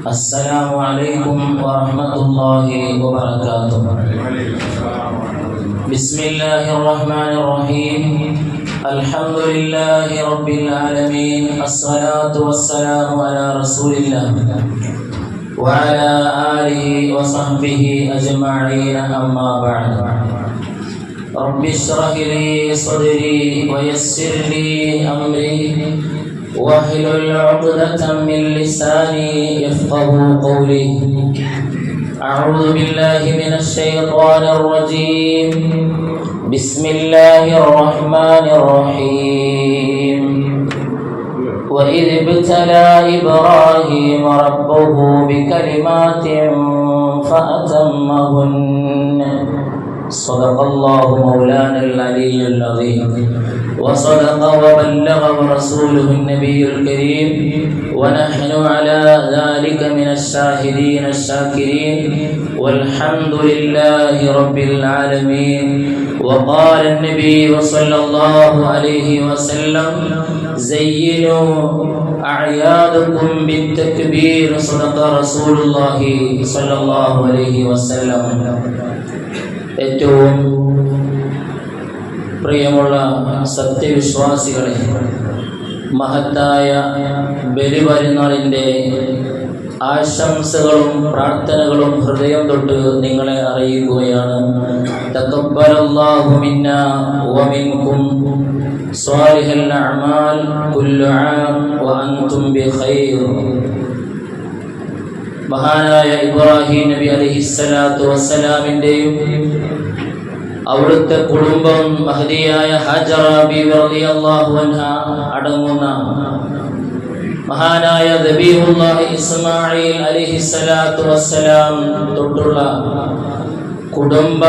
السلام عليكم ورحمة الله وبركاته. بسم الله الرحمن الرحيم. الحمد لله رب العالمين. الصلاة والسلام على رسول الله وعلى آله وصحبه أجمعين. أما بعد. رب اشرح لي صدري ويسر لي أمري واحلل عقدة من لساني يفقه قولي. أعوذ بالله من الشيطان الرجيم. بسم الله الرحمن الرحيم. وإذ ابتلى إبراهيم ربه بكلمات فأتمهن. صدق الله مولانا العلي العظيم وصدق وبلغ رسوله النبي الكريم ونحن على ذلك من الشاهدين الشاكرين والحمد لله رب العالمين. وقال النبي صلى الله عليه وسلم زينوا أعيادكم بالتكبير. صدق رسول الله صلى الله عليه وسلم. ഏറ്റവും പ്രിയമുള്ള സത്യവിശ്വാസികളെ, മഹത്തായ ബലിപെരുന്നാളിൻ്റെ ആശംസകളും പ്രാർത്ഥനകളും ഹൃദയം തൊട്ട് നിങ്ങളെ അറിയിക്കുകയാണ്. തഖബ്ബലല്ലാഹു മിന്നാ വമിൻകും സ്വാലിഹൽ അഅമാൽ കുല്ലു ആം വഅൻതും ബിഖൈർ. മഹാനായ ഇബ്രാഹിം നബി അലൈഹിസ്സലാത്തു വസ്സലാമിൻ്റെയും അവിടുത്തെ കുടുംബം മഹദിയായ ഹാജറ ബീവി റളിയല്ലാഹു അൻഹ അടങ്ങുന്ന മഹാനായ ദബീഹുല്ലാഹി ഇസ്മാഈൽ അലൈഹിസ്സലാത്തു വസ്സലാം തൊട്ടുള്ള കുടുംബ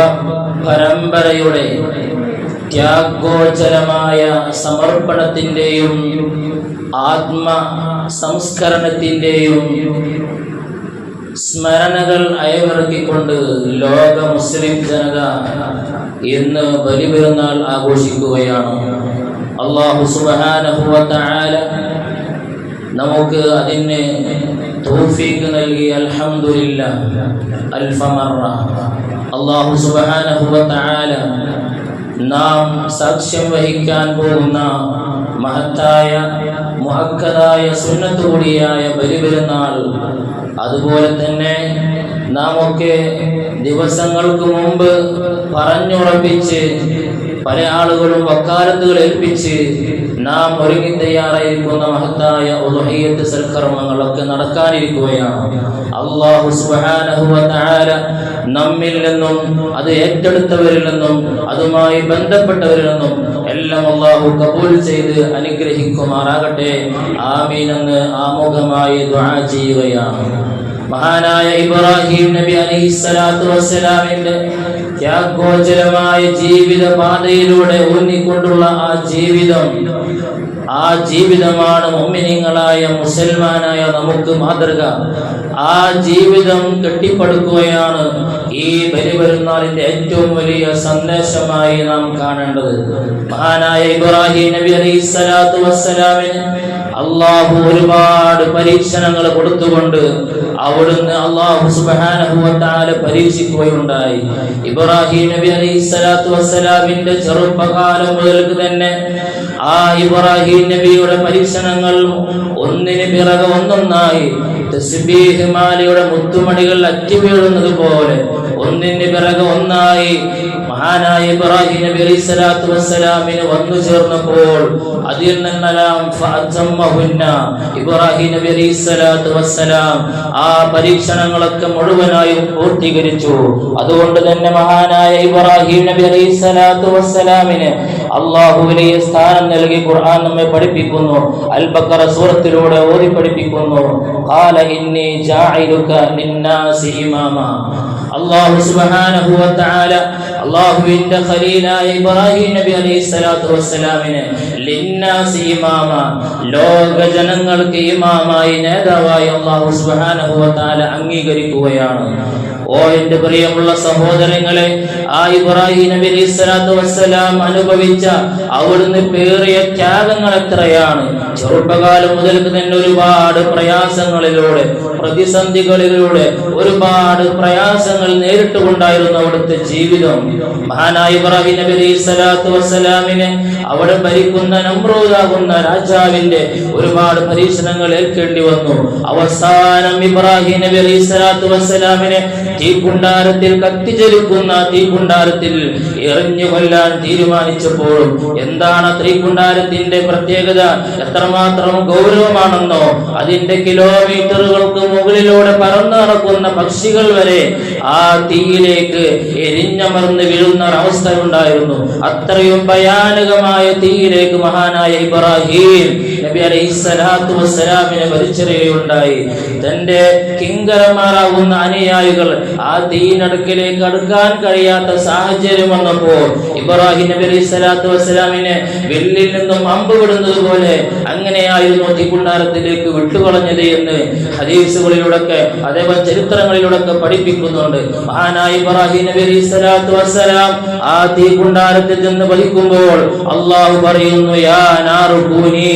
പരമ്പരയുടെ ത്യാഗോജ്ജലമായ സമർപ്പണത്തിൻ്റെയും ആത്മ സംസ്കരണത്തിൻ്റെയും സ്മരണകൾ അയവിറക്കിക്കൊണ്ട് ലോക മുസ്ലിം ജനത ഇന്ന് ബലിപെരുന്നാൾ ആഘോഷിക്കുകയാണ്. അല്ലാഹു സുബ്ഹാനഹു വ തആല നമുക്ക് അതിന് തൗഫീഖ് നൽകി. അൽഹംദുലില്ലാഹ് അൽഫ മറ. അല്ലാഹു സുബ്ഹാനഹു വ തആല നാം സാക്ഷ്യം വഹിക്കാൻ പോകുന്ന മഹത്തായ മുഅക്കദായ സുന്നത്ത് കൂടിയായ ബലിപെരുന്നാൾ, അതുപോലെ തന്നെ നാം ഒക്കെ ദിവസങ്ങൾക്ക് മുമ്പ് പറഞ്ഞുറപ്പിച്ച് പല ആളുകളും വക്കാലത്തുകൾ ഏൽപ്പിച്ച് നാം ഒരുങ്ങി തയ്യാറായിരിക്കുന്ന മഹത്തായ ഉളുഹിയ്യത്ത് സൽക്കർമ്മങ്ങളൊക്കെ നടക്കാനിരിക്കുകയാണ്. അല്ലാഹു സുബ്ഹാനഹു വ തആല നമ്മിൽ നിന്നും അത് ഏറ്റെടുത്തവരിൽ നിന്നും അതുമായി ബന്ധപ്പെട്ടവരിൽ നിന്നും എല്ലാം അല്ലാഹു കബൂൽ ചെയ്ത് അനുഗ്രഹിക്കുമാറാകട്ടെ. ആമീൻ എന്ന് ആമുഖമായി ദുആ ചെയ്യുകയാണ്. മഹാനായ ഇബ്രാഹിം നബി അലൈഹിസ്സലാത്തു വസ്സലാമിന്റെ ത്യാഗോജ്ജലമായ ജീവിത പാതയിലൂടെ ഊന്നിക്കൊണ്ടുള്ള ആ ജീവിതമാണ് മുഅ്മിനീങ്ങളായ മുസൽമാനായ നമുക്ക് മാതൃക. ആ ജീവിതം കെട്ടിപ്പടുക്കുകയാണ് ഈ ബലിപെരുന്നാളിന്റെ ഏറ്റവും വലിയ സന്ദേശമായി നാം കാണേണ്ടത്. മഹാനായ ഇബ്രാഹിം നബി അലൈഹിസ്സലാത്തു വസ്സലാമിന് അല്ലാഹു ഒരുപാട് പരീക്ഷണങ്ങൾ കൊടുത്തുകൊണ്ട് അവിടുന്ന് അല്ലാഹു സുബ്ഹാനഹു വ തആല പരീക്ഷിക്കുകയുണ്ടായി. ഇബ്രാഹിം നബി അലൈഹിസ്സലാത്തു വസ്സലാമിന്റെ ചെറുപ്പകാലം മുതൽക്ക് തന്നെ ആ ഇബ്രാഹിം നബിയുടെ പരീക്ഷണങ്ങൾ ഒന്നിന് പിറകെ ഒന്നൊന്നായി തസ്ബീഹ് മാലയുടെ മുത്തുമണികൾ അറ്റിവീഴുന്നത് പോലെ ഒന്നിന് പിറകെ ഒന്നായി മഹാനായ ഇബ്രാഹിം നബി അലൈഹിസ്സലാത്തു വസ്സലാമിന് വന്നു ചേർന്നപ്പോൾ അതിൽ നിന്നെല്ലാം ഫഅതമ്മഹുന്ന ഇബ്രാഹിം നബി അലൈഹിസ്സലാത്തു വസ്സലാം ആ പരീക്ഷണങ്ങളൊക്കെ മുഴുവനായും പൂർത്തീകരിച്ചു. അതുകൊണ്ട് തന്നെ മഹാനായ ഇബ്രാഹിം നബി അലൈഹിസ്സലാത്തു വസ്സലാമിന് അല്ലാഹു വലിയ സ്ഥാനം നൽകി. ഖുർആൻ നമ്മെ പഠിപ്പിക്കുന്നു, അൽ ബഖറ സൂറത്തിലൂടെ ഓതി പഠിപ്പിക്കുന്നു, ഖാല ഇന്നി ജാഇലുക ലിന്നാസി ഇമാമ. അല്ലാഹു സുബ്ഹാനഹു വ തആല അല്ലാഹുവിന്റെ ഖലീലായ ഇബ്രാഹിം നബി അലൈഹിസ്സലാത്തു വസ്സലാമിനെ ലിന്നാസി ഇമാമ, ലോക ജനങ്ങൾക്ക് ഇമാമായി നേതാവായി അല്ലാഹു സുബ്ഹാനഹു വ തആല അംഗീകരിക്കുകയാണ്. ഓ എന്റെ പ്രിയമുള്ള സഹോദരങ്ങളെ, ആ ഇബ്രാഹിം നബി അലൈഹിസ്സലാത്തു വസ്സലാം അനുഭവിച്ച അവിടുന്ന് പേറിയ ത്യാഗങ്ങൾ എത്രയാണ്. ചെറുപ്പകാലം മുതൽക്ക് തന്നെ ഒരുപാട് പ്രയാസങ്ങളിലൂടെ, പ്രതിസന്ധികളിലൂടെ ഒരുപാട് പ്രയാസങ്ങൾ നേരിട്ടുകൊണ്ടായിരുന്നു അവിടുത്തെ ജീവിതം. മഹാനായ ഇബ്രാഹിം നബി അലൈഹിസ്സലാത്തു വസ്സലാമിനെ അവിടെ ഭരിക്കുന്ന നമ്രൂദാകുന്ന രാജാവിന്റെ ഒരുപാട് പരീക്ഷണങ്ങൾ ഏൽക്കേണ്ടി വന്നു. അവസാനം ഇബ്രാഹിം നബി അലൈഹിസ്സലാത്തു വസ്സലാമിനെ തീക്കുണ്ടാരത്തിൽ കത്തിജ്വലിക്കുന്ന തീക്കുണ്ടാരത്തിൽ എറിഞ്ഞു കൊല്ലാൻ തീരുമാനിച്ചപ്പോഴും എന്താണ് തീക്കുണ്ടാരത്തിന്റെ പ്രത്യേകത, എത്രമാത്രം ഗൗരവമാണെന്നോ, അതിന്റെ കിലോമീറ്ററുകൾക്ക് മുകളിലൂടെ പറന്നു നടക്കുന്ന പക്ഷികൾ വരെ ആ തീയിലേക്ക് എരിഞ്ഞമർന്ന് വീഴുന്ന ഒരവസ്ഥ ഉണ്ടായിരുന്നു. അത്രയും ഭയാനകമായ തീയിലേക്ക് മഹാനായ ഇബ്രാഹിം നബി അലൈഹിസ്സലാത്തു വസ്സലാമിനെ വലിച്ചെറിയുകയുണ്ടായി. തന്റെ കിങ്കരന്മാരാകുന്ന അനുയായികൾ ആ തീയിനടുക്കിലേക്ക് അടുക്കാൻ കഴിയാത്ത സാഹചര്യം വന്നപ്പോ ഇബ്രാഹിം നബി അലൈഹിസ്സലാത്തു വസ്സലാമിനെ വില്ലിൽ നിന്നും അമ്പ് വിടുന്നത് പോലെ അങ്ങനെയായിരുന്നു തീക്കുണ്ടാരത്തിലേക്ക് വിട്ടുകളഞ്ഞത് എന്ന് ഹദീസുകളിലൂടെ അതേപോലെ ചരിത്രങ്ങളിലൂടെ പഠിപ്പിക്കുന്നുണ്ട്. മഹാനായ ഇബ്രാഹിം നബി അലൈഹിസ്സലാത്തു വസ്സലാം ആ തീക്കുണ്ടാരത്തിൽ നിന്ന് വലിക്കുമ്പോൾ അല്ലാഹു പറയുന്നു, യാ നാറു കൂനി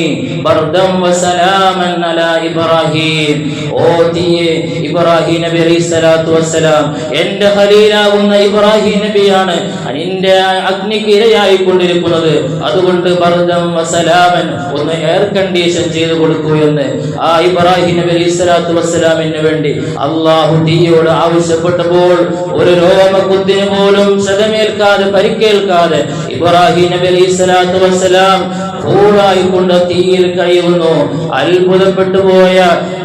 ബർദം വസലാമൻ അലാ ഇബ്രാഹിം. ഓ തീയെ, ഇബ്രാഹിം നബി അലൈഹിസ്സലാത്തു വസ്സലാം എന്റെ ഖലീലാകുന്ന ഇബ്രാഹിം നബിയാണ് നിന്റെ അഗ്നിക്ക് ഇരയായി കൊണ്ടിരിക്കുന്നത്. അതുകൊണ്ട് ബർദം വസലാമൻ, ഒന്ന് എയർ കണ്ടീഷൻ ചെയ്തു കൊടുക്കൂ എന്ന് ആ ഇബ്രാഹിം നബി അലൈഹിസ്സലാത്തു വസ്സലാമിന് വേണ്ടി അല്ലാഹു തീയോട് ആവശ്യപ്പെട്ടപ്പോൾ ഒരു രോമകുത്തിന് പോലും ക്ഷതമേൽക്കാതെ, പരിക്കേൽക്കാതെ ഇബ്രാഹിം നബി അലൈഹിസ്സലാത്തു വസ്സലാം ൂടായിക്കൊണ്ട് തീയിൽ കഴിയുന്നു. അത്ഭുതപ്പെട്ടു പോയ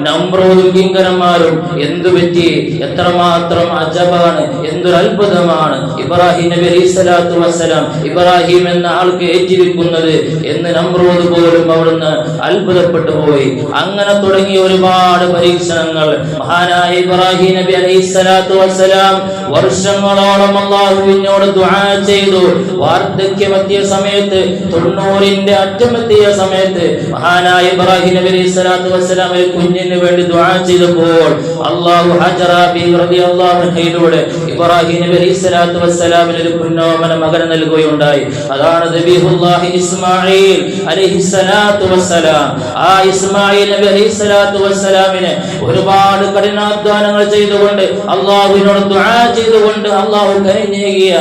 നമ്രൂദും കിങ്കരന്മാരും എന്തു പറ്റി, എത്രമാത്രം അജബാണ്, എന്തൊരു അത്ഭുതമാണ് ഇബ്രാഹിം നബി അലൈഹിസ്സലാത്തു വസ്സലാം ഇബ്രാഹിം എന്ന ആൾക്ക് ഏറ്റിരിക്കുന്നത് എന്ന് നമ്രൂദ് പോലും അവിടുന്ന് അത്ഭുതപ്പെട്ടു പോയി. അങ്ങനെ തുടങ്ങിയ ഒരുപാട് പരീക്ഷണങ്ങൾ മഹാനായ ഇബ്രാഹിം നബി അലൈഹിസ്സലാത്തു വസ്സലാം വർഷങ്ങളോളം അല്ലാഹുവിനോട് ദുആ ചെയ്തു. വാർദ്ധക്യമെത്തിയ സമയത്ത്, 90ന്റെ അറ്റമെത്തിയ സമയത്ത് മഹാനായ ഇബ്രാഹിം നബി അലൈഹിസ്സലാത്തു വസ്സലാം ഒരു കുഞ്ഞിന് വേണ്ടി ദുആ ചെയ്തപ്പോൾ അല്ലാഹു ഹജറ ബിബി റളിയല്ലാഹു അൻഹയിലൂടെ ഇബ്രാഹിം നബി അലൈഹിസ്സലാത്തു വസ്സലാമിന് ഒരു പുന്നോമന മകനെ നൽകുകയുണ്ടായി. അതാണ് നബിയുല്ലാഹി ഇസ്മാഈൽ അലൈഹിസ്സലാത്തു വസ്സലാം. ആ ഇസ്മാഈൽ നബി അലൈഹിസ്സലാത്തു വസ്സലാമിനെ ഒരുപാട് കഠിനാധ്വാനങ്ങൾ ചെയ്തുകൊണ്ട് അല്ലാഹുവിനോട് ദുആ ചെയ്തുകൊണ്ട് അല്ലാഹു കനിഞ്ഞേകിയ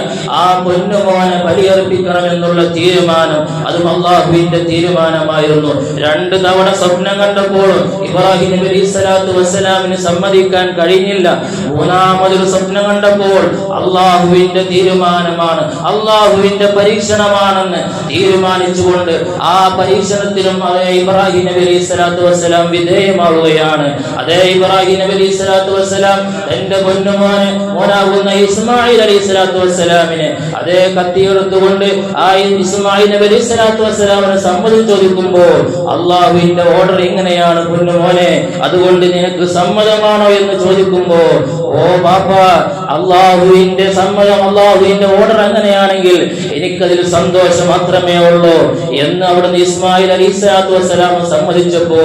ആ പൊന്നുമോനെ ബലിയർപ്പിക്കണമെന്നുള്ള തീരുമാനം, അതും അല്ലാഹുവിന്റെ തീരുമാനമായിരുന്നു. 2 തവണ സ്വപ്നം കണ്ടപ്പോൾ ഇബ്രാഹിം നബി അലൈഹിസ്സലാത്തു വസ്സലാമിന് സമ്മതിക്കാൻ കഴിഞ്ഞില്ല. 3ാമതൊരു സ്വപ്നം കണ്ടപ്പോൾ അല്ലാഹുവിന്റെ തീരുമാനമാണ്, അല്ലാഹുവിന്റെ പരീക്ഷണമാണെന്ന് തീരുമാനിച്ചുകൊണ്ട് ആ പരീക്ഷണത്തിലും അതേ ഇബ്രാഹിം നബി അലൈഹിസ്സലാത്തു വസ്സലാം വിധേയമാവുകയാണ്. അതേ ഇബ്രാഹിം നബി അലൈഹിസ്സലാത്തു വസ്സലാം തന്റെ പൊന്നുമോനെ, മോനാകുന്ന ഇസ്മാഈൽ അലൈഹിസ്സലാത്തു വസ്സലാമിനെ അതേ കത്തിയെടുത്തുകൊണ്ട് ആ ഇസ്മാഈൽ നബി അലൈഹിസ്സലാത്തു വസ്സലാമിനെ സമ്മതം ചോദിക്കുമ്പോൾ അല്ലാഹുവിന്റെ ഓർഡർ ഇങ്ങനെയാണ് പൊന്നുമോനെ, അതുകൊണ്ട് നിനക്ക് സമ്മതമാണോ എന്ന് ചോദിക്കുമ്പോൾ, ഓ ബാപ്പ, അല്ലാഹുവിന്റെ സമ്മതം, അല്ലാഹുവിന്റെ ഓർഡർ അങ്ങനെയാണെങ്കിൽ എനിക്കതിൽ സന്തോഷം മാത്രമേ ഉള്ളൂ എന്ന് അവിടുന്ന് ഇസ്മാഈൽ അലൈഹിസ്സലാത്തു വസ്സലാം സമ്മതിച്ചപ്പോ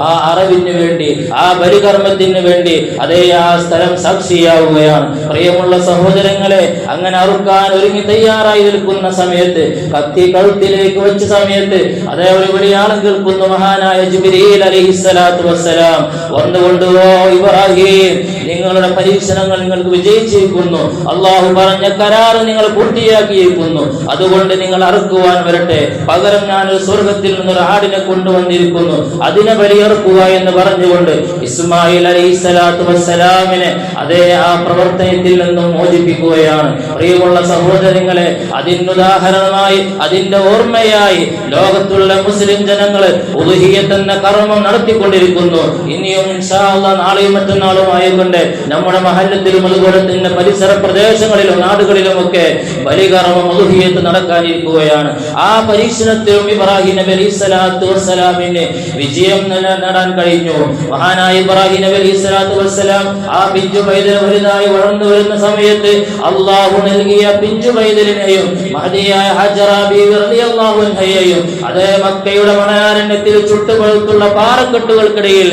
ആ അറിവിന് വേണ്ടി, ആ ബലികർമ്മത്തിന് വേണ്ടി അതേ ആ സ്ഥലം സാക്ഷിയാവുകയാണ്. പ്രിയമുള്ള സഹോദരങ്ങളെ, അങ്ങനെ അറുക്കാൻ ഒരുങ്ങി തയ്യാറായി നിൽക്കുന്ന സമയത്ത്, കത്തി കഴുത്തിലേക്ക് വെച്ച സമയത്ത് അതേ ഒരു വിളിയാളം കേൾക്കുന്നു. മഹാനായ ജിബ്രീൽ അലൈഹിസ്സലാത്തു വസ്സലാം വന്നുകൊണ്ട്, ഓ ഇബ്രാഹിം, നിങ്ങളുടെ പരീക്ഷണങ്ങൾ നിങ്ങൾക്ക് വിജയിച്ചിരിക്കുന്നു, അല്ലാഹു പറഞ്ഞ കരാർ നിങ്ങൾ പൂർത്തിയാക്കിയിരിക്കുന്നു, അതുകൊണ്ട് നിങ്ങൾ അറുക്കുവാൻ വരട്ടെ, പകരം ഞാൻ സ്വർഗത്തിൽ നിന്നൊരു ആടിനെ കൊണ്ടുവന്നിരിക്കുന്നു, അതിനെ ബലിയറുക്കുക എന്ന് പറഞ്ഞുകൊണ്ട് ഇസ്മാഈൽ അലൈഹിസ്സലാത്തു വസ്സലാമിനെ അതേ ആ പ്രവർത്തനത്തിൽ നിന്നും മോചിപ്പിക്കുകയാണ്. പ്രിയമുള്ള സഹോദരങ്ങളെ, അതിനുദാഹരണമായി, അതിന്റെ ഓർമ്മയായി ലോകത്തുള്ള മുസ്ലിം ജനങ്ങൾ ഉദ്ഹിയ്യത്ത് എന്ന കർമ്മം നടത്തിക്കൊണ്ടിരിക്കുന്നു. ഇനിയും ഇൻഷാ അല്ലാഹ് നാളെയും മറ്റന്നാളുമായിക്കൊണ്ട് നമ്മുടെ മഹല്ലത്തിലും അതുപോലെ തന്നെ പരിസര പ്രദേശങ്ങളിലും നാടുകളിലുമൊക്കെ ബലികർമ്മം ഉദ്ഹിയ്യത്ത് നടക്കാനിരിക്കുകയാണ്. ആ പരീക്ഷണത്തിലും ഇബ്രാഹിം നബി അലൈഹിസ്സലാത്തു വസ്സലാമിന് വിജയം നേടാൻ കഴിഞ്ഞു. മഹാനായ ഇബ്രാഹിം നബി അലൈഹിസ്സലാത്തു വസ്സലാം ആ പിഞ്ചു പൈതൽ വലുതായി വളർന്നു വരുന്ന സമയത്ത് അല്ലാഹു നൽകിയ പിഞ്ചു പൈതലിനെയും മഹദിയായ ഹജറ ബിബി റളിയല്ലാഹു അൻഹയെയും അതേ മക്കയുടെ മണയാരണ്യത്തിൽ ചുട്ടുപഴുത്തുള്ള പാറക്കെട്ടുകൾക്കിടയിൽ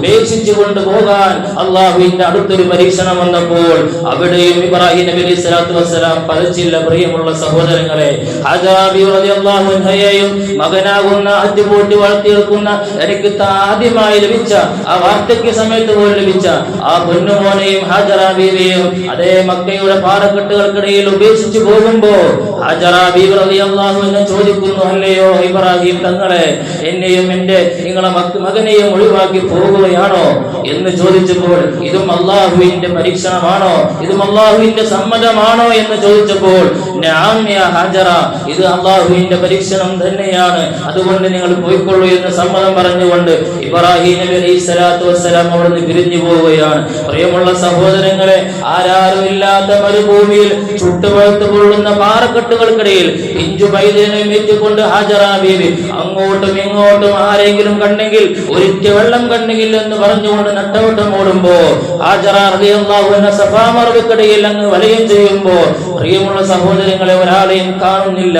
ഉപേക്ഷിച്ചു കൊണ്ടുപോകാൻ അള്ളാഹുവിന്റെ അടുത്തൊരു പരീക്ഷണം വന്നപ്പോൾ അവിടെയും ഇബ്രാഹിം നബി അലൈഹി സ്വലാത്തു വസ്സലാം പതച്ചില്ല. പ്രിയമുള്ള സഹോദരങ്ങളെ, ഹാജറ ബീവി റളിയല്ലാഹു അൻഹയെയും മകനാകുന്ന അറ്റുപോട്ടി വളർത്തിയെടുക്കുന്ന എനിക്ക് ആദ്യമായി ലഭിച്ച ആ വാർദ്ധക്യ സമയത്ത് പോലും ലഭിച്ച ആ പൊന്നുമോനെയും ഹാജറ ബീവിയെയും അതേ മക്കയുടെ പാറക്കെട്ടുകൾക്കിടയിൽ ഉപേക്ഷിച്ചു പോകുമ്പോ ഹാജറ ബീവി റളിയല്ലാഹു അൻഹ ചോദിക്കുന്നു, അല്ലയോ ഇബ്രാഹിം തങ്ങളെ, എന്നെയും എന്റെ നിങ്ങളെ മകനെയും ഒഴിവാക്കി പോകുകയാണോ എന്ന് ചോദിച്ചപ്പോൾ ഇതും അള്ളാഹുവിന്റെ പരീക്ഷണമാണോ, ഇതും അള്ളാഹുവിന്റെ സമ്മതമാണോ എന്ന് ചോദിച്ചപ്പോൾ നഅം യാ ഹാജറ, ഇത് അള്ളാഹുവിന്റെ പരീക്ഷണം തന്നെയാണ്, അതുകൊണ്ട് നിങ്ങൾ പോയിക്കൊള്ളൂ എന്ന് സമ്മതം പറഞ്ഞുകൊണ്ട് ഇബ്രാഹിം നബി അലൈഹി സ്വലാത്തു വസ്സലാം അവിടുന്ന് പിരിഞ്ഞു പോവുകയാണ്. പ്രിയമുള്ള സഹോദരങ്ങളെ, ആരാരുമില്ലാത്ത മരുഭൂമിയിൽ ചുട്ടുപഴുത്തു കൊള്ളുന്ന പാറക്കെട്ടുകൾക്കിടയിൽ പിഞ്ചു പൈതലിനെ ഏറ്റുകൊണ്ട് ഹാജറ ബീവി അങ്ങോട്ടും ഇങ്ങോട്ടും ആരെങ്കിലും കണ്ടെങ്കിൽ ഒരിറ്റ വെള്ളം കണ്ടെങ്കിൽ എന്ന് പറഞ്ഞുകൊണ്ട് നട്ടവട്ടം ഓടുമ്പോ ഹാജറ റളിയല്ലാഹു അൻഹ സഫാ മറുകൾക്കിടയിൽ അങ്ങ് വലയം ചെയ്യുമ്പോ പ്രിയമുള്ള സഹോദരങ്ങളെ, ഒരാളെയും കാണുന്നില്ല.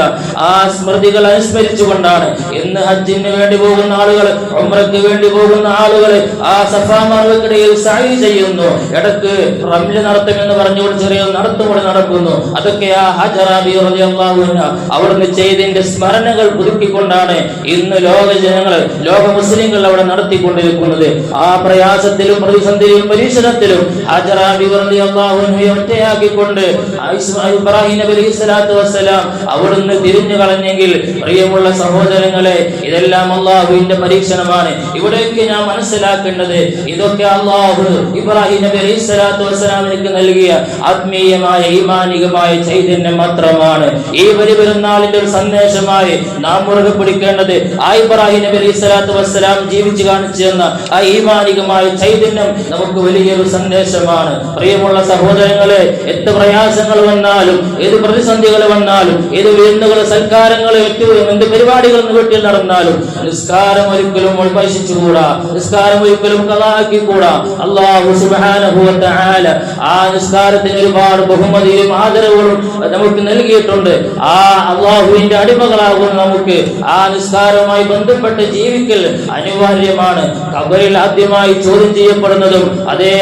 ആ സ്മൃതികൾ അനുസ്മരിച്ചുകൊണ്ടാണ് ഇന്ന് ഹജ്ജിന് വേണ്ടി പോകുന്ന ആളുകൾ, ഉംറയ്ക്ക് വേണ്ടി പോകുന്ന ആളുകൾ ആ സഫാ മറുകൾക്കിടയിൽ സഅയ് ചെയ്യുന്നു. ഇടക്ക് റംല നടത്തുമെന്ന് പറഞ്ഞുകൊണ്ട് ചെറിയ നടത്തുകൂടെ നടക്കുന്നു. അതൊക്കെ ആ ഹാജറ ബീവി റളിയല്ലാഹു അൻഹ അവിടുന്ന് ചെയ്തതിന്റെ സ്മരണകൾ പുതുക്കിക്കൊണ്ടാണ് ഇന്ന് ലോക ജനങ്ങൾ, ലോക മുസ്ലിങ്ങൾ അവിടെ നടത്തിക്കൊണ്ടിരിക്കുന്നത്. ആ പ്രയാസത്തിലും പ്രതിസന്ധിയിലും പരീക്ഷണത്തിലും ഹാജറ ബീവി റളിയല്ലാഹു അൻഹയെ ഒറ്റയാക്കിക്കൊണ്ട് ഇബ്രാഹിം നബി അലൈഹി സ്വലാത്തു വസ്സലാം അവിടുന്ന് തിരിഞ്ഞു കളഞ്ഞെങ്കിൽ പ്രിയമുള്ള സഹോദരങ്ങളെ, ഇതെല്ലാം അള്ളാഹുവിന്റെ പരീക്ഷണമാണ്. ഇവിടേക്ക് ഞാൻ മനസ്സിലാക്കേണ്ടത് ഇതൊക്കെ അള്ളാഹു ഇബ്രാഹിം നബി അലൈഹി സ്വലാത്തു വസ്സലാമിന് നൽകിയ ആത്മീയമായ ഈമാനികമായ ചൈതന്യം മാത്രമാണ്. ഈ പെരുന്നാളിന്റെ ഒരു സന്ദേശമായി നാം മുറുകെ പിടിക്കേണ്ടത് ആ ഇബ്രാഹിം നബി അലൈഹി സ്വലാത്തു വസ്സലാം ജീവിച്ചു കാണിച്ചു തന്ന ആ ഈമാനികമായ ചൈതന്യം നമുക്ക് വലിയൊരു സന്ദേശമാണ്. പ്രിയമുള്ള സഹോദരങ്ങളെ, എത്ര പ്രയാസങ്ങൾ വന്നാലും, ഏത് പ്രതിസന്ധികൾ വന്നാലും, ഏത് വിരുന്നുകൾ, സൽക്കാരങ്ങൾ, എന്ത് പരിപാടികൾ വീട്ടിൽ നടന്നാലും നിസ്കാരം ഒരിക്കലും ഉപേക്ഷിച്ചുകൂടാ, നിസ്കാരം ഒരിക്കലും കളാക്കിക്കൂടാ. അല്ലാഹു സുബ്ഹാനഹു വ തആല ആ നിസ്കാരത്തിന് ഒരുപാട് ബഹുമതിയും ആദരവുകളും നമുക്ക് നൽകിയിട്ടുണ്ട്. ആ അള്ളാഹുവിന്റെ അടിമകളാകുന്ന നമുക്ക് ആ നിസ്കാരവുമായി ബന്ധപ്പെട്ട് ജീവിക്കൽ അനിവാര്യമാണ്. ഖബറിൽ ആദ്യമായി ചോദ്യം ചെയ്യപ്പെടുന്നതും അതേ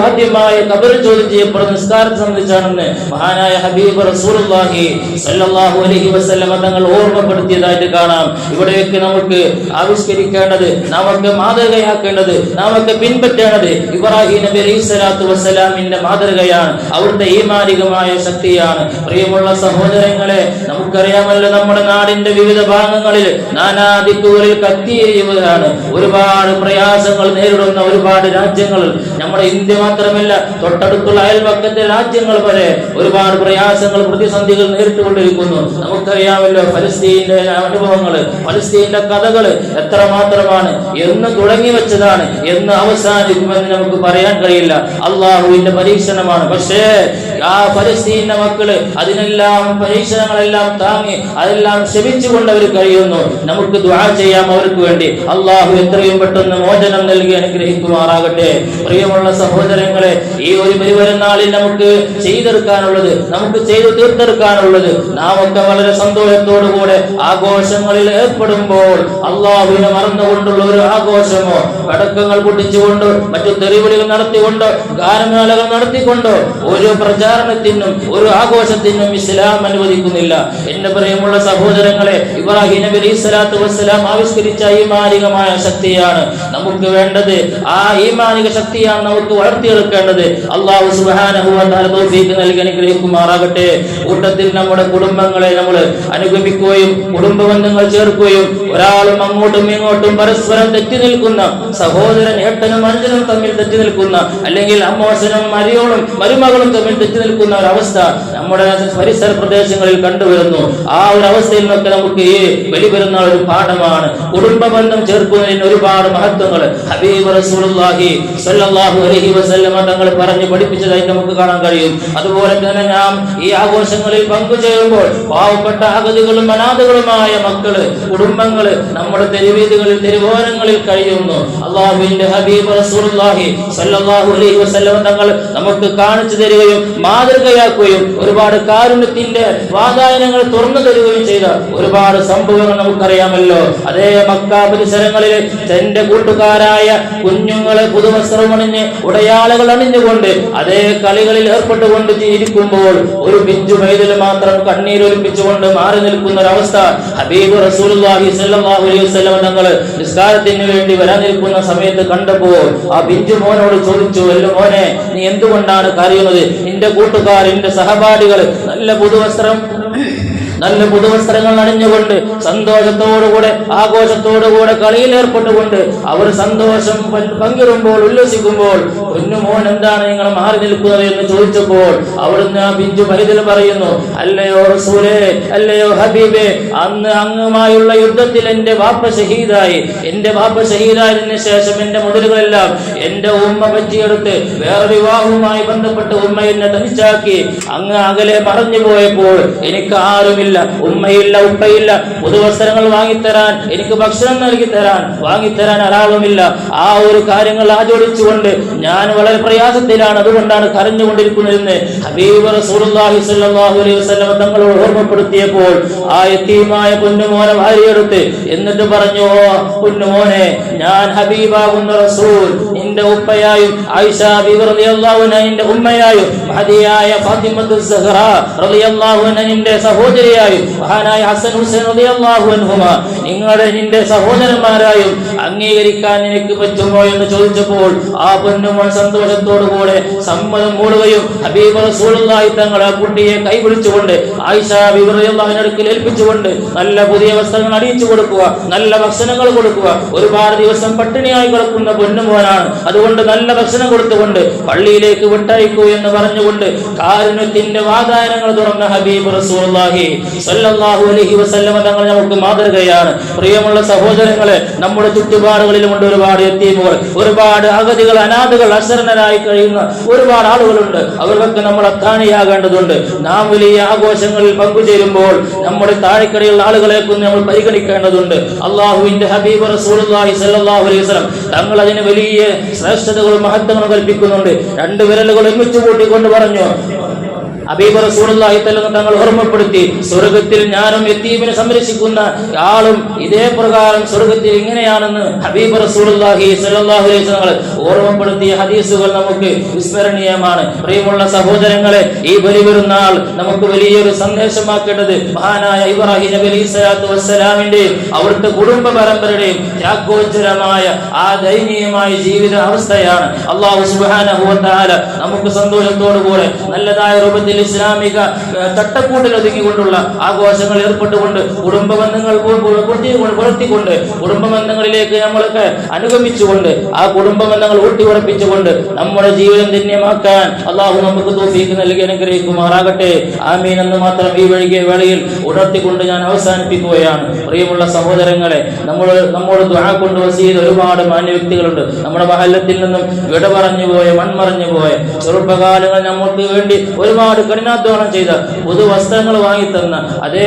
ആദ്യമായി ഖബറിൽ ചോദ്യം ചെയ്യപ്പെടുന്ന നിസ്കാരത്തെ സംബന്ധിച്ചാണെന്ന് മഹാനായ ഹബീബ് റസൂലുള്ളാഹി സ്വല്ലല്ലാഹു അലൈഹി വസല്ലം തങ്ങൾ ഓർമ്മപ്പെടുത്തിയതായിട്ട് കാണാം. ഇവിടെയൊക്കെ നമുക്ക് ആവിഷ്കരിക്കേണ്ടത്, നമുക്ക് മാതൃകയാക്കേണ്ടത്, നമുക്ക് പിൻപറ്റേണ്ടത് ഇബ്രാഹിം നബി അലൈഹി സ്വലാത്തു വസ്സലാമിന്റെ മാതൃകയാണ്, അവിടുത്തെ ഈമാനികമായ ശക്തിയാണ്. പ്രിയമുള്ള സഹോദരങ്ങളെ, നമുക്കറിയാമല്ലോ നമ്മുടെ നാടിന്റെ വിവിധ ഭാഗങ്ങളിൽ നാനാദിക്കുകളിൽ കത്തിയെരിയുകയാണ്. ഒരുപാട് പ്രയാസങ്ങൾ നേരിടുന്ന ഒരുപാട് രാജ്യങ്ങൾ, നമ്മുടെ ഇന്ത്യ മാത്രമല്ല തൊട്ടടുത്തുള്ള അയൽപക്കത്തെ രാജ്യങ്ങൾ വരെ ഒരുപാട് പ്രയാസങ്ങൾ, പ്രതിസന്ധികൾ നേരിട്ടുകൊണ്ടിരിക്കുന്നു. നമുക്കറിയാമല്ലോ ഫലസ്തീന്റെ അനുഭവങ്ങൾ, ഫലസ്തീന്റെ കഥകൾ എത്രമാത്രമാണ്. എന്ന് തുടങ്ങി വെച്ചതാണ്, എന്ന് അവസാനിക്കുമെന്ന് നമുക്ക് പറയാൻ കഴിയില്ല. അള്ളാഹുവിന്റെ പരീക്ഷണമാണ്. പക്ഷേ ആ ഫലസ്തീന്റെ മക്കള് അതിനെല്ലാം പരീക്ഷണങ്ങളെല്ലാം താങ്ങി അതെല്ലാം ക്ഷമിച്ചുകൊണ്ട് അവർ കഴിയുന്നു. നമുക്ക് ദുആ ചെയ്യാം അവർക്ക് വേണ്ടി. അള്ളാഹു എത്രയും പെട്ടെന്ന് മോചനം നൽകി അനുഗ്രഹിക്കുമാറാകട്ടെ. പ്രിയമുള്ള സഹോദരങ്ങളെ, ഈ ഒരു പെരുന്നാളിൽ നമുക്ക് ചെയ്തെടുക്കാനുള്ളത്, നമുക്ക് ചെയ്തു തീർത്തെടുക്കാനുള്ളത്, നാം ഒക്കെ വളരെ സന്തോഷത്തോടുകൂടെ ആഘോഷങ്ങളിൽ ഏർപ്പെടുമ്പോൾ അള്ളാഹുവിനെ മറന്നുകൊണ്ടുള്ള ഒരു ആഘോഷമോ പടക്കങ്ങൾ പൊട്ടിച്ചുകൊണ്ടോ മറ്റു തെറിവിളികൾ നടത്തിക്കൊണ്ടോ ഗാനമേളകൾ നടത്തിക്കൊണ്ടോ ഒരു പ്രചാരണത്തിനും ഒരു ആഘോഷത്തിനും ഇസ്ലാം അനുവദിക്കുന്നില്ല. എന്റെ പ്രിയമുള്ള സഹോദരങ്ങളെ, ഇബ്രാഹിം നബി അലൈഹി സ്വലാത്തു വസ്സലാം ആവിഷ്കരിച്ച ഈമാനികമായ ശക്തിയാണ് നമുക്ക് വേണ്ടത്. ആ ഈമാനിക ശക്തിയാണ് നമുക്ക് വളർത്തിയെടുക്കേണ്ടത്. അല്ലാഹു സുബ്ഹാനഹു വ തആല തൗഫീഖ് നൽകി അനുഗ്രഹിക്കുമാറാകട്ടെ. കൂട്ടത്തിൽ നമ്മുടെ കുടുംബങ്ങളെ നമ്മൾ അനുഗമിക്കുകയും കുടുംബ ബന്ധങ്ങൾ ചേർക്കുകയും ഒരാളും അങ്ങോട്ടും ഇങ്ങോട്ടും പരസ്പരം തെറ്റി നിൽക്കുന്ന സഹോദരൻ ഏട്ടനും അനുജനും തമ്മിൽ തെറ്റി നിൽക്കുന്ന, അല്ലെങ്കിൽ അമ്മോശനും മരിയോളും മരുമകളും തമ്മിൽ തെറ്റി നിൽക്കുന്ന ഒരു അവസ്ഥ നമ്മുടെ പരിസര പ്രദേശങ്ങളിൽ കണ്ടുവരുന്നു. ആ ഒരു അവസ്ഥയിൽ നിന്നൊക്കെ നമുക്ക് ഈ ബലിപെരുന്നാൾ ഒരു പാഠമാണ്. കുടുംബ ബന്ധം ചേർക്കുന്നതിന് ഒരുപാട് മഹത്വങ്ങൾ ഹബീബ് റസൂലുള്ളാഹി സ്വല്ലല്ലാഹു അലൈഹി വസല്ലം തങ്ങൾ പറഞ്ഞു പഠിപ്പിച്ചതായി നമുക്ക് കാണാൻ കഴിയും. അതുപോലെ തന്നെ നാം ഈ ആഘോഷങ്ങളിൽ പങ്കുചേരുമ്പോൾ പാവപ്പെട്ട അഗതികളും അനാഥകളുമായ മക്കള്, കുടുംബങ്ങള് നമ്മുടെ തെരുവീതികളിൽ, തെരുവോരങ്ങളിൽ കഴിയുന്നു. അല്ലാഹുവിന്റെ ഹബീബ് റസൂലുള്ളാഹി സ്വല്ലല്ലാഹു അലൈഹി വസല്ലം തങ്ങൾ നമുക്ക് കാണിച്ചു തരികയും മാതൃകയാക്കുകയും ഒരുപാട് കാരുണ്യത്തിന്റെ വാതായനങ്ങൾ തുറന്നു തരുകയും ചെയ്ത ഒരുപാട് സംഭവങ്ങൾ നമുക്കറിയാമല്ലോ. അതേ മക്ക പരിസരങ്ങളിൽ തന്റെ കൂട്ടുകാരായ കുഞ്ഞുങ്ങളെ പുതുവസ്ത്രമണിഞ്ഞ് ഉടയാളുകൾ അണിഞ്ഞുകൊണ്ട് അതേ കളികളിൽ ഏർപ്പെട്ടുകൊണ്ട് ഇരിക്കുമ്പോൾ ഒരു പിഞ്ചു പൈതൽ മാത്രം കണ്ണീരൊലിപ്പിച്ചുകൊണ്ട് മാറി നിൽക്കുന്ന ഒരവസ്ഥ ഹബീബ് റസൂലുള്ളാഹി സ്വല്ലല്ലാഹു അലൈഹി വസല്ലം തങ്ങൾ നിസ്കാരത്തിന് വേണ്ടി വരാൻ നിൽക്കുന്ന സമയത്ത് കണ്ടപ്പോൾ ആ പിഞ്ചു മോനോട് ചോദിച്ചു, അല്ല മോനെ, നീ എന്തുകൊണ്ടാണ് കരയുന്നത്? നിന്റെ കൂട്ടുകാർ, നിന്റെ സഹപാഠികൾ നല്ല പുതുവസ്ത്രങ്ങൾ അണിഞ്ഞുകൊണ്ട് സന്തോഷത്തോടുകൂടെ ആഘോഷത്തോടുകൂടെ കളിയിൽ ഏർപ്പെട്ടുകൊണ്ട് അവർ സന്തോഷം പങ്കിടുമ്പോൾ ഉല്ലസിക്കുമ്പോൾ കുഞ്ഞുമോൻ എന്താണ് നിങ്ങൾ മാറി നിൽക്കുന്നത് എന്ന് ചോദിച്ചപ്പോൾ അവിടുന്ന് ആ പിഞ്ചു പൈതൽ പറയുന്നു, അല്ലയോ റസൂലേ, അല്ലയോ ഹബീബേ, അന്ന് അങ്ങുമായുള്ള യുദ്ധത്തിൽ എന്റെ വാപ്പ ഷഹീദായി. എന്റെ വാപ്പ ഷഹീദായതിനു ശേഷം എന്റെ മുതലുകളെല്ലാം എന്റെ ഉമ്മ പറ്റിയെടുത്ത് വേറെ വിവാഹവുമായി ബന്ധപ്പെട്ട് ഉമ്മ എന്നെ തനിച്ചാക്കി അങ്ങ് അകലെ മറഞ്ഞു പോയപ്പോൾ എനിക്ക് ആരുമില്ല, ഉമ്മയില്ല, ഉപ്പയില്ല, പുതുവസ്ത്രങ്ങൾ വാങ്ങിത്തരാൻ, എനിക്ക് ഭക്ഷണം വാങ്ങിത്തരാൻ ഒരാളുമില്ല. ആ ഒരു കാര്യങ്ങൾ ആചരിച്ചുകൊണ്ട് ഞാൻ വളരെ പ്രയാസത്തിലാണ്, അതുകൊണ്ടാണ് കരഞ്ഞുകൊണ്ടിരിക്കുന്നതെന്ന് ഹബീബ് റസൂലുള്ളാഹി സ്വല്ലല്ലാഹു അലൈഹി വസല്ലം തങ്ങളോട് ഓർമ്മപ്പെടുത്തിയപ്പോൾ ആ യതീമായ കുഞ്ഞുമോനെ വാരിയെടുത്ത് എന്നിട്ട് പറഞ്ഞു, കുഞ്ഞുമോനെ, ഞാൻ ഹബീബാകുന്ന റസൂൽ നിന്റെ ഉപ്പയായും ആയിഷ ബീവി റളിയല്ലാഹു അൻഹ നിന്റെ ഉമ്മയായും മഹദിയായ ഫാത്തിമത്തു സഹ്റ റളിയല്ലാഹു അൻഹ നിന്റെ സഹോദരിയായും മഹാനായ ഹസൻ ഹുസൈൻ റളിയല്ലാഹു അൻഹുമാ നിന്റെ സഹോദരന്മാരായും അംഗീകരിക്കാൻ നിനക്ക് പറ്റുമോ എന്ന് ചോദിച്ചപ്പോൾ ആ പൊന്നുമോൻ സന്തോഷത്തോടുകൂടെ സമ്മതം മൂടുകയും ഹബീബ് റസൂലുള്ളാഹി തങ്ങൾ ആ കുട്ടിയെ കൈപിടിച്ചുകൊണ്ട് ആയിഷ ബീവി റളിയല്ലാഹു അൻഹ അടുക്കൽ ഏൽപ്പിച്ചുകൊണ്ട് നല്ല പുതിയ വസ്ത്രങ്ങൾ അണിയിച്ചു കൊടുക്കുക, നല്ല ഭക്ഷണങ്ങൾ കൊടുക്കുക. ഒരുപാട് ദിവസം പട്ടിണിയായി കിടക്കുന്ന പൊന്നുമോനാണ്, അതുകൊണ്ട് നല്ല ഭക്ഷണം കൊടുത്തുകൊണ്ട് പള്ളിയിലേക്ക് വിട്ടയക്കൂ എന്ന് പറഞ്ഞുകൊണ്ട് കാരുണ്യത്തിന്റെ വാതായനങ്ങൾ തുറന്ന ഹബീബ് റസൂലുള്ളാഹി സ്വല്ലല്ലാഹു അലൈഹി വസല്ലം തങ്ങൾ നമുക്ക് മാതൃകയാണ്. പ്രിയമുള്ള സഹോദരങ്ങളെ, നമ്മുടെ ചുറ്റുപാടുകളിലുമുണ്ട് ഒരുപാട് യതീമുകൾ, ഒരുപാട് അഗതികൾ, അനാഥകൾ, അശരണരായി കഴിയുന്ന ഒരുപാട് ആളുകളുണ്ട്. അവർക്കൊക്കെ നമ്മൾ അത്താണിയാകേണ്ടതുണ്ട്. നാം വലിയ ആഘോഷങ്ങളിൽ പങ്കുചേരുമ്പോൾ നമ്മുടെ താഴെക്കടയുള്ള ആളുകളെ നമ്മൾ പരിഗണിക്കേണ്ടതുണ്ട്. അള്ളാഹുവിന്റെ ഹബീബ് റസൂലുള്ളാഹി സ്വല്ലല്ലാഹു അലൈഹി വസല്ലം തങ്ങൾ അതിന് വലിയ ശ്രേഷ്ഠതകളും മഹത്വങ്ങളും കൽപ്പിക്കുന്നുണ്ട്. രണ്ട് വിരലുകൾ ഒരുമിച്ച് കൂട്ടിക്കൊണ്ട് പറഞ്ഞു, ഹബീബ് റസൂലുള്ളാഹി തങ്ങൾ ഓർമ്മപ്പെടുത്തി, സ്വർഗത്തിൽ ഞാനും യതീമിനെ സംരക്ഷിക്കുന്ന ആളും ഇതേ പ്രകാരം സ്വർഗത്തിൽ ഇങ്ങനെയാണെന്ന് ഹബീബ് റസൂലുള്ളാഹി സ്വല്ലല്ലാഹു അലൈഹി വസല്ലം ഓർമ്മപ്പെടുത്തിയ ഹദീസുകൾ നമുക്ക് വിസ്മരണീയമാണ്. പ്രിയമുള്ള സഹോദരങ്ങളെ, ഈ ബലിപെരുന്നാൾ നമുക്ക് വലിയൊരു സന്ദേശമാക്കേണ്ടത് മഹാനായ ഇബ്രാഹിം നബി അലൈഹിസ്സലാത്തു വസ്സലാമിന്റെയും അവിടുത്തെ കുടുംബ പരമ്പരയുടെയും ത്യാഗോജ്ജലമായ ആ ദയനീയമായ ജീവിത അവസ്ഥയാണ്. അല്ലാഹു സുബ്ഹാനഹു വ തആല നമുക്ക് സന്തോഷത്തോടുകൂടെ നല്ലതായ രൂപത്തിൽ ഇസ്ലാമിക ചട്ടക്കൂട്ടിൽ ഒതുങ്ങിക്കൊണ്ടുള്ള ആഘോഷങ്ങൾ ഏർപ്പെട്ടുകൊണ്ട് കുടുംബ ബന്ധങ്ങൾ പുലർത്തിക്കൊണ്ട് കുടുംബ ബന്ധങ്ങളിലേക്ക് നമ്മളൊക്കെ അനുഗമിച്ചുകൊണ്ട് ആ കുടുംബ ബന്ധങ്ങൾ ഊട്ടിയുറപ്പിച്ചുകൊണ്ട് നമ്മുടെ ജീവിതം ധന്യമാക്കാൻ അള്ളാഹു നമുക്ക് തൗഫീഖ് നൽകി അനുഗ്രഹിക്കുമാറാകട്ടെ. ആമീൻ എന്ന് മാത്രം ഈ വേളയിൽ ഉണർത്തിക്കൊണ്ട് ഞാൻ അവസാനിപ്പിക്കുകയാണ്. പ്രിയമുള്ള സഹോദരങ്ങളെ, നമ്മോട് ദുആ കൊണ്ട് വസീത് ഒരുപാട് മാന്യ വ്യക്തികളുണ്ട്. നമ്മുടെ മഹല്ലത്തിൽ നിന്നും വിട പറഞ്ഞുപോയ, മൺമറഞ്ഞുപോയ ചെറുപ്പകാലങ്ങൾ നമുക്ക് വേണ്ടി ഒരുപാട് കഠിനാധ്വാനം ചെയ്ത, പുതുവസ്ത്രങ്ങൾ വാങ്ങിത്തന്ന, അതേ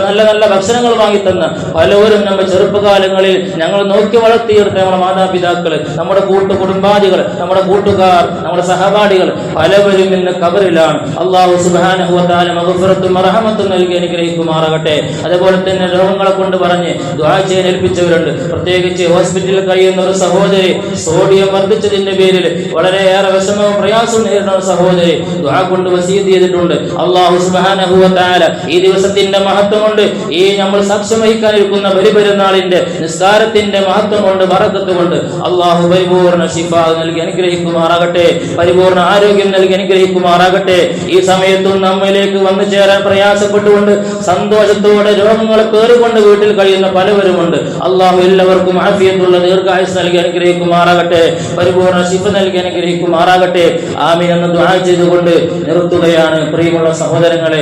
നല്ല നല്ല ഭക്ഷണങ്ങൾ വാങ്ങിത്തന്ന പലവരും നമ്മുടെ ചെറുപ്പകാലങ്ങളിൽ ഞങ്ങൾ നോക്കി വളർത്തിയെടുത്ത നമ്മുടെ മാതാപിതാക്കള്, നമ്മുടെ കുടുംബാദികൾ, നമ്മുടെ കൂട്ടുകാർ, നമ്മുടെ സഹപാഠികൾ പലവരും ഇന്ന് ഖബറിലാണ്. അല്ലാഹു സുബ്ഹാനഹു വ തആല മഗ്ഫിറത്തും റഹ്മത്തും നൽകി അനുഗ്രഹിക്കുമാറാകട്ടെ. അതുപോലെ തന്നെ രോഗങ്ങളെ കൊണ്ട് പറഞ്ഞ് ദുആ ചെയ്യാൻ ഏൽപ്പിച്ചവരുണ്ട്. പ്രത്യേകിച്ച് ഹോസ്പിറ്റലിൽ കഴിയുന്ന ഒരു സഹോദരി സോഡിയം വർദ്ധിച്ചതിന്റെ പേരിൽ വളരെയേറെ വിഷമവും പ്രയാസവും നേരിടുന്ന ഒരു സഹോദരി ദുആ കൊണ്ട് വസീയത്ത് ചെയ്തിട്ടുണ്ട്. അല്ലാഹു സുബ്ഹാനഹു വ തആല ഈ ദിവസത്തിന്റെ മഹത്വം കൊണ്ട്, ഈ നമ്മൾ സാക്ഷ്യം വഹിക്കാനിരിക്കുന്ന ബലിപെരുന്നാളിന്റെ നിസ്കാരത്തിന്റെ മഹത്വം കൊണ്ട്, ബറക്കത്ത് കൊണ്ട് അല്ലാഹു പരിപൂർണ്ണ ശിഫാ നൽകി അനുഗ്രഹിക്കുമാറാകട്ടെ, പരിപൂർണ്ണ ആരോഗ്യം നൽകി അനുഗ്രഹിക്കുമാറാകട്ടെ. ഈ സമയത്തും നമ്മിലേക്ക് വന്നു ചേരാൻ പ്രയാസപ്പെട്ടുകൊണ്ട് സന്തോഷത്തോടെ രോഗങ്ങളെ പേറുകൊണ്ട് വീട്ടിൽ കഴിയുന്ന പലവരുമുണ്ട്. അല്ലാഹു എല്ലാവർക്കും ആഫിയത്തുള്ള ദീർഘായുസ് നൽകി അനുഗ്രഹിക്കുമാറാകട്ടെ, പരിപൂർണ്ണ ശിഫ നൽകി അനുഗ്രഹിക്കുമാറാകട്ടെ. ആമീൻ എന്ന് ദുആ ചെയ്തുകൊണ്ട് നിർത്തുകയാണ്. പ്രിയമുള്ള സഹോദരങ്ങളെ,